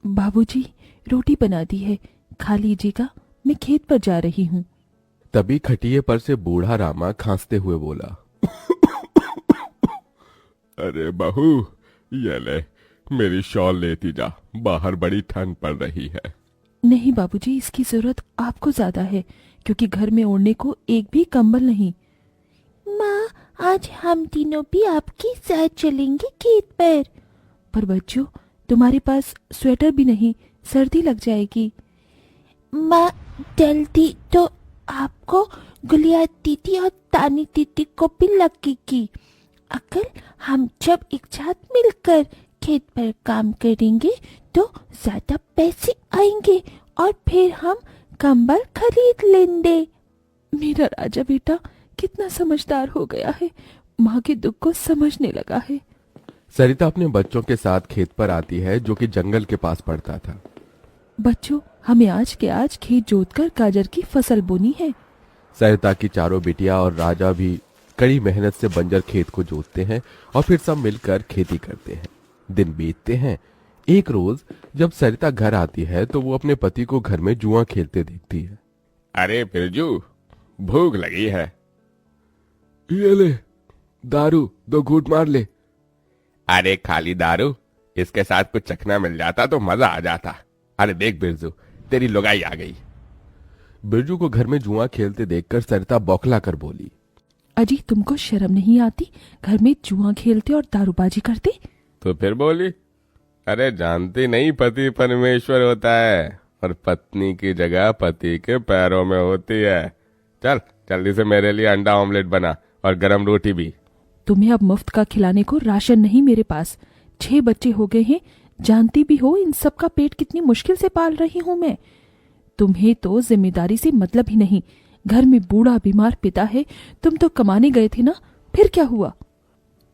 बाबूजी, रोटी बना दी है, खा लीजिएगा, मैं खेत पर जा रही हूँ। तभी खटिये पर से बूढ़ा रामा खांसते हुए बोला, अरे बहू, ये ले, मेरी शॉल लेती जा, बाहर बड़ी ठंड पड़ रही है। नहीं बाबूजी, इसकी जरूरत आपको ज्यादा है, क्योंकि घर में ओढ़ने को एक भी कंबल नहीं। माँ, आज हम तीनों भी आपके साथ चलेंगे खेत पर बच्चों, तुम्हारे पास स्वेटर भी नहीं, सर्दी लग जाएगी। माँ, जल्दी तो आपको गुलिया दीदी और तानी दीदी को भी लगेगी। अगर हम जब एक साथ मिलकर खेत पर काम करेंगे तो ज्यादा पैसे आएंगे और फिर हम कंबल खरीद लेंगे। मेरा राजा बेटा कितना समझदार हो गया है, माँ के दुख को समझने लगा है। सरिता अपने बच्चों के साथ खेत पर आती है, जो कि जंगल के पास पड़ता था। बच्चों, हमें आज के आज खेत जोतकर गाजर की फसल बोनी है। सरिता की चारों बिटिया और राजा भी कड़ी मेहनत से बंजर खेत को जोतते हैं और फिर सब मिलकर खेती करते हैं। दिन बीतते हैं। एक रोज जब सरिता घर आती है तो वो अपने पति को घर में जुआ खेलते देखती है। अरे बिरजू, भूख लगी है। ये ले, दारू 2 घूंट मार ले। अरे खाली दारू, इसके साथ कुछ चखना मिल जाता तो मजा आ जाता। अरे देख बिरजू, तेरी लुगाई आ गई। बिरजू को घर में जुआ खेलते देखकर सरिता बौखला कर बोली, अजी, तुमको शर्म नहीं आती? घर में जुआ खेलते और दारूबाजी करते। तो फिर बोली, अरे जानती नहीं, पति परमेश्वर होता है और पत्नी की जगह पति के पैरों में होती है। चल जल्दी से मेरे लिए अंडा ऑमलेट बना और गरम रोटी भी। तुम्हें अब मुफ्त का खिलाने को राशन नहीं मेरे पास। 6 बच्चे हो गए हैं, जानती भी हो इन सब का पेट कितनी मुश्किल से पाल रही हूँ मैं। तुम्हें तो जिम्मेदारी से मतलब ही नहीं। घर में बूढ़ा बीमार पिता है, तुम तो कमाने गए थे ना, फिर क्या हुआ?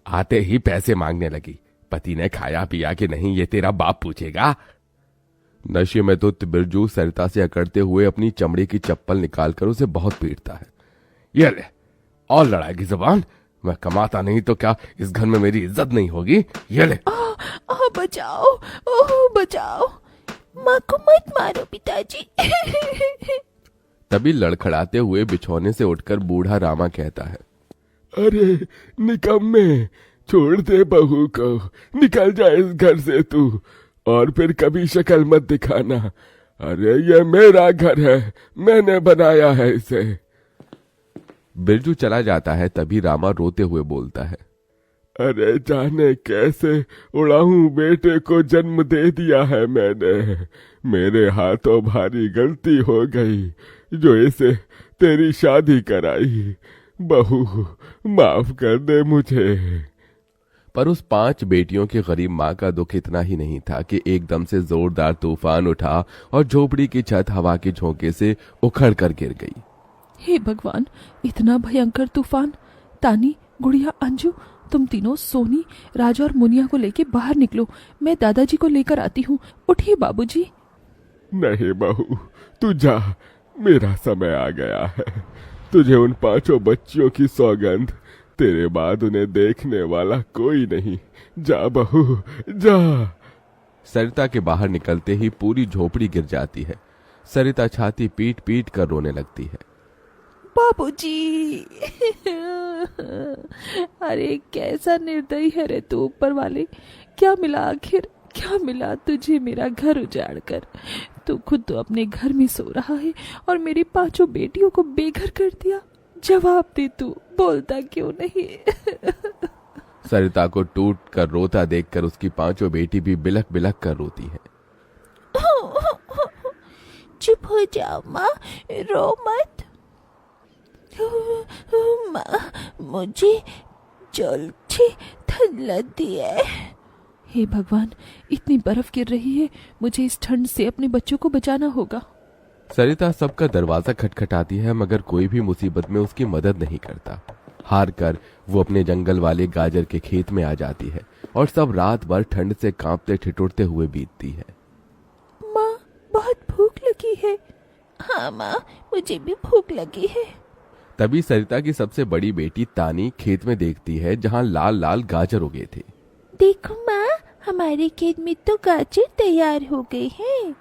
आते ही पैसे मांगने लगी। पति ने खाया पिया कि नहीं ये तेरा बाप पूछेगा। नशे में तो बिरजू सरिता से अकड़ते हुए अपनी चमड़े की चप्पल निकालकर उसे बहुत पीटता है। ये ले, और लड़ाएगी जुबान? मैं कमाता नहीं तो क्या इस घर में मेरी इज्जत नहीं होगी? ये ले। बचाओ, ओह बचाओ, माँ को मत मारो पिताजी। तभी लड़खड़ाते हुए बिछौने से उठकर बूढ़ा रामा कहता है, अरे निकम्मे, छोड़ दे बहू को, निकल जा इस घर से तू, और फिर कभी शक्ल मत दिखाना। अरे ये मेरा घर है, मैंने बनाया है इसे। बिरजू चला जाता है। तभी रामा रोते हुए बोलता है, अरे जाने कैसे उड़ाऊं बेटे को जन्म दे दिया है मैंने। मेरे हाथों भारी गलती हो गई जो इसे तेरी शादी कराई। बहू माफ कर दे मुझे। पर उस 5 बेटियों की गरीब माँ का दुख इतना ही नहीं था कि एकदम से जोरदार तूफान उठा और झोपड़ी की छत हवा के झोंके से उखड़ कर गिर गई। हे भगवान, इतना भयंकर तूफान! तानी, गुड़िया, अंजू, तुम तीनों सोनी, राजा और मुनिया को लेके बाहर निकलो, मैं दादाजी को लेकर आती हूँ। उठिए बाबूजी। नहीं बहू, तू जा, मेरा समय आ गया है। तुझे उन 5 बच्चियों की सौगंध, तेरे बाद उन्हें देखने वाला कोई नहीं। जा बहू, जा। सरिता के बाहर निकलते ही पूरी झोपड़ी गिर जाती है। सरिता छाती पीट पीट कर रोने लगती है। बाबूजी। अरे कैसा निर्दयी है रे तू ऊपर वाले! क्या मिला आखिर, क्या मिला तुझे मेरा घर उजाड़ कर? तू खुद तो अपने घर में सो रहा है और मेरी 5 बेटियों को बेघर कर दिया। जवाब दे, तू बोलता क्यों नहीं? सरिता को टूट कर रोता देखकर उसकी 5 बेटी भी बिलख बिलख कर रोती है। चुप हो जाओ माँ, रो मत। माँ, मुझे जल्दी ठंड लगती है। हे भगवान, इतनी बर्फ गिर रही है, मुझे इस ठंड से अपने बच्चों को बचाना होगा। सरिता सबका दरवाजा खटखटाती है, मगर कोई भी मुसीबत में उसकी मदद नहीं करता। हार कर वो अपने जंगल वाले गाजर के खेत में आ जाती है और सब रात भर ठंड से कांपते ठिठुरते हुए बीतती है। माँ, बहुत भूख लगी है। हाँ माँ, मुझे भी भूख लगी है। तभी सरिता की सबसे बड़ी बेटी तानी खेत में देखती है जहाँ लाल लाल गाजर उगे थे। देखो माँ, हमारे खेत में तो गाजर तैयार हो गए हैं।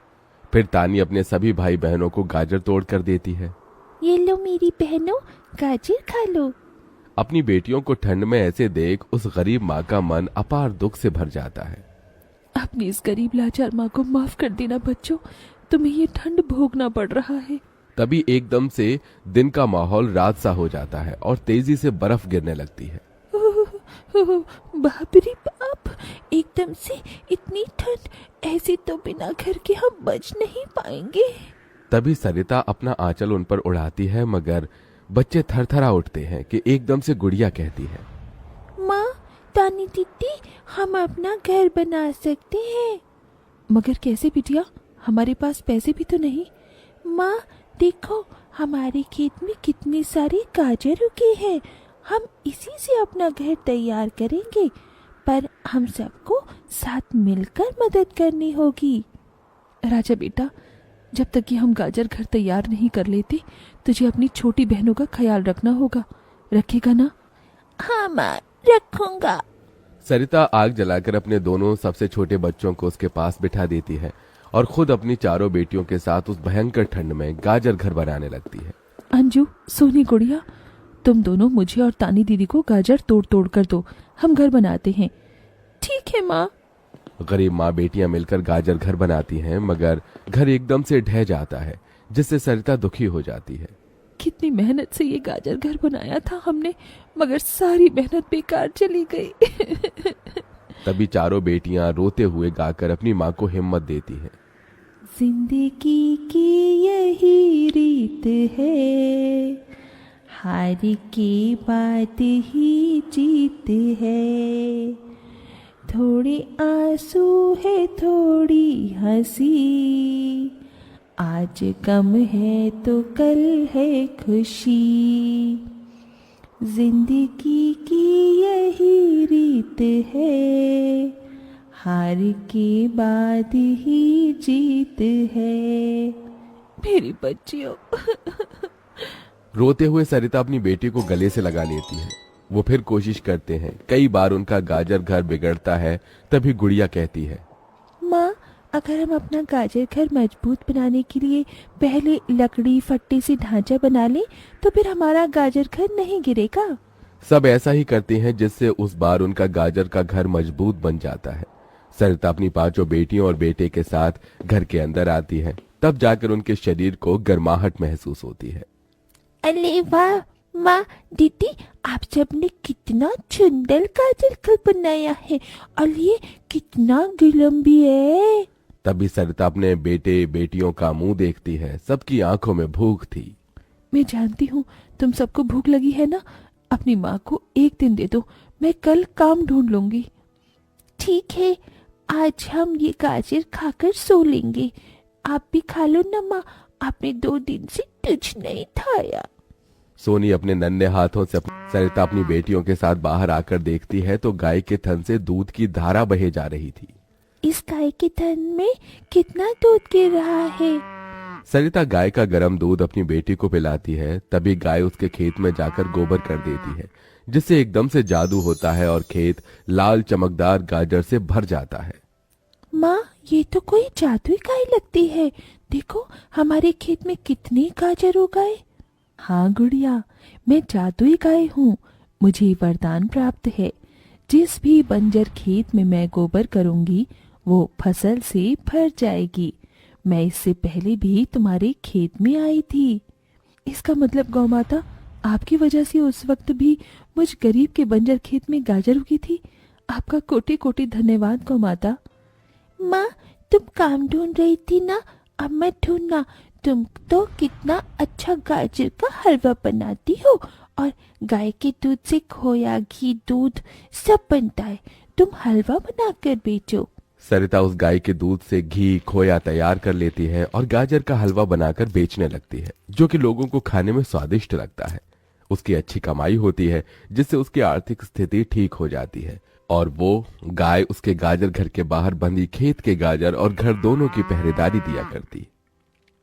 फिर तानी अपने सभी भाई बहनों को गाजर तोड़ कर देती है। ये लो मेरी बहनों, गाजर खा लो। अपनी बेटियों को ठंड में ऐसे देख उस गरीब माँ का मन अपार दुख से भर जाता है। अपनी इस गरीब लाचार माँ को माफ कर देना बच्चों, तुम्हें ये ठंड भोगना पड़ रहा है। तभी एकदम से दिन का माहौल रात सा हो जाता है और तेजी से बर्फ गिरने लगती है। बाप रे बाप, एकदम से इतनी ठंड, ऐसे तो बिना घर के हम बच नहीं पाएंगे। तभी सरिता अपना आंचल उन पर उड़ाती है, मगर बच्चे थरथरा उठते हैं कि एकदम से गुड़िया कहती है, माँ, तानी दीदी, हम अपना घर बना सकते हैं। मगर कैसे बिटिया, हमारे पास पैसे भी तो नहीं। माँ देखो, हमारे खेत में कितने सारे गाजर उगे हैं, हम इसी से अपना घर तैयार करेंगे, पर हम सबको साथ मिलकर मदद करनी होगी। राजा बेटा, जब तक कि हम गाजर घर तैयार नहीं कर लेते, तुझे अपनी छोटी बहनों का ख्याल रखना होगा, रखेगा ना? हाँ माँ, रखूंगा। सरिता आग जलाकर अपने दोनों सबसे छोटे बच्चों को उसके पास बिठा देती है और खुद अपनी चारों बेटियों के साथ उस भयंकर ठंड में गाजर घर बनाने लगती है। अंजू, सोनी, गुड़िया, तुम दोनों मुझे और तानी दीदी को गाजर तोड़ तोड़ कर दो, हम घर बनाते हैं। ठीक है माँ। गरीब माँ बेटियां मिलकर गाजर घर बनाती हैं, मगर घर एकदम से ढह जाता है, जिससे सरिता दुखी हो जाती है। कितनी मेहनत से ये गाजर घर बनाया था हमने, मगर सारी मेहनत बेकार चली गई। तभी चारों बेटियां रोते हुए गाकर अपनी माँ को हिम्मत देती हैं। जिंदगी की यही रीत है, हार के बाद ही जीत है, थोड़े आंसू है थोड़ी हंसी, आज गम है तो कल है खुशी, जिंदगी की यही रीत है, हार के बाद ही जीत है। मेरी बच्चियों। रोते हुए सरिता अपनी बेटी को गले से लगा लेती है। वो फिर कोशिश करते हैं, कई बार उनका गाजर घर बिगड़ता है। तभी गुड़िया कहती है, माँ, अगर हम अपना गाजर घर मजबूत बनाने के लिए पहले लकड़ी फट्टे से ढांचा बना लें, तो फिर हमारा गाजर घर नहीं गिरेगा। सब ऐसा ही करते हैं, जिससे उस बार उनका गाजर का घर मजबूत बन जाता है। सरिता अपनी पांचों बेटियों और बेटे के साथ घर के अंदर आती है। तब जाकर उनके शरीर को गर्माहट महसूस होती है। अरे वाह माँ, दीदी, आप सबने कितना सुंदर गाजर घर बनाया है, और ये कितना गरम भी है। तभी सरिता अपने बेटे बेटियों का मुंह देखती है। सबकी आंखों में भूख थी। मैं जानती हूँ तुम सबको भूख लगी है ना, अपनी माँ को एक दिन दे दो, मैं कल काम ढूंढ लूंगी। ठीक है, आज हम ये गाजर खाकर सो लेंगे। आप भी खा लो ना माँ, आपने 2 दिन से कुछ नहीं खाया। सोनी अपने नन्हे हाथों से सरिता अपनी बेटियों के साथ बाहर आकर देखती है तो गाय के थन से दूध की धारा बहे जा रही थी। इस गाय के थन में कितना दूध गिर रहा है। सरिता गाय का गर्म दूध अपनी बेटी को पिलाती है। तभी गाय उसके खेत में जाकर गोबर कर देती है, जिससे एकदम से जादू होता है और खेत लाल चमकदार गाजर से भर जाता है। माँ, ये तो कोई जादुई गाय लगती है। देखो, हमारे खेत में कितने गाजर उगाए। हाँ गुड़िया, मैं जादुई गाय हूँ। मुझे वरदान प्राप्त है, जिस भी बंजर खेत में मैं गोबर करूंगी वो फसल से भर जाएगी। मैं इससे पहले भी तुम्हारे खेत में आई थी। इसका मतलब गौ माता, आपकी वजह से उस वक्त भी मुझ गरीब के बंजर खेत में गाजर उगी थी। आपका कोटि कोटि धन्यवाद गौ माता। माँ, तुम काम ढूंढ रही थी ना, अब मैं ढूंढना। तुम तो कितना अच्छा गाजर का हलवा बनाती हो, और गाय के दूध से खोया, घी, दूध सब बनता है। तुम हलवा बनाकर बेचो। सरिता उस गाय के दूध से घी खोया तैयार कर लेती है और गाजर का हलवा बनाकर बेचने लगती है, जो कि लोगों को खाने में स्वादिष्ट लगता है। उसकी अच्छी कमाई होती है, जिससे उसकी आर्थिक स्थिति ठीक हो जाती है और वो गाय उसके गाजर घर के बाहर बंधी खेत के गाजर और घर दोनों की पहरेदारी दिया करती।